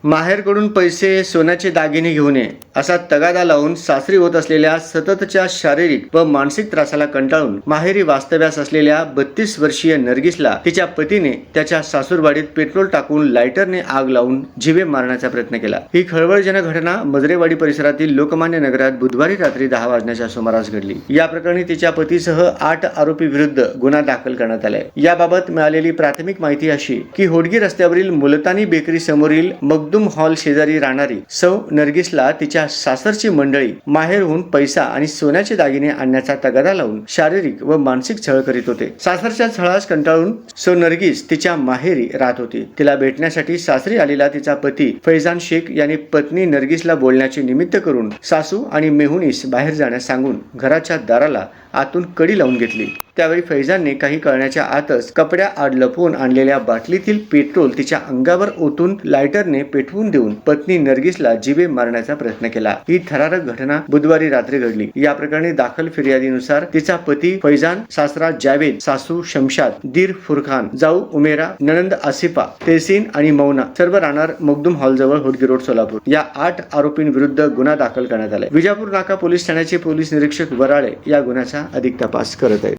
माहेरकडून पैसे, सोन्याचे दागिने घेऊन ये असा तगादा लावून सासरी होत असलेल्या सततच्या शारीरिक व मानसिक त्रासाला कंटाळून माहेरी वास्तव्यास असलेल्या 32 वर्षीय नर्गिसला तिच्या पतीने त्याच्या सासूरवाडीत पेट्रोल टाकून लायटरने आग लावून जीवे मारण्याचा प्रयत्न केला। ही खळबळजनक घटना मजरेवाडी परिसरातील लोकमान्य नगरात बुधवारी रात्री 10 वाजण्याच्या सुमारास घडली। या प्रकरणी तिच्या पतीसह 8 आरोपी विरुद्ध गुन्हा दाखल करण्यात आलाय। याबाबत मिळालेली प्राथमिक माहिती अशी की होडगी रस्त्यावरील मुलतानी बेकरी समोरील मखदूम हॉल शेजारी राहणारी सौ नर्गिसला तिच्या सासरची मंडळी माहेरहून पैसा आणि सोन्याचे दागिने आणण्याचा तगादा लावून शारीरिक व मानसिक छळ करीत होते। सासरच्या छळास कंटाळून सौ नर्गिस तिच्या माहेरी राहत होती। तिला भेटण्यासाठी सासरी आलेला तिचा पती फैजान शेख यांनी पत्नी नर्गिसला बोलण्याचे निमित्त करून सासू आणि मेहुनीस बाहेर जाण्यास सांगून घराच्या दाराला आतून कडी लावून घेतली। त्यावेळी फैजानने काही कळण्याच्या आतच कपड्या आड लपवून आणलेल्या बाटलीतील पेट्रोल तिच्या अंगावर ओतून लायटरने पेटवून देऊन पत्नी नर्गिसला जीवे मारण्याचा प्रयत्न केला। ही थरारक घटना बुधवारी रात्री घडली। या प्रकरणी दाखल फिर्यादीनुसार तिचा पती फैजान, सासरा जावेद, सासू शमशाद, दीर फुरखान, जाऊ उमेरा, नणंद आसिफा, तेहसीन आणि मौना सर्व राहणार मखदूम हॉल जवळ होडगी रोड सोलापूर या 8 आरोपींविरुद्ध गुन्हा दाखल करण्यात आलाय। विजापूर नाका पोलीस ठाण्याचे पोलीस निरीक्षक वराळे या गुन्ह्याचा अधिक तपास करत आहेत।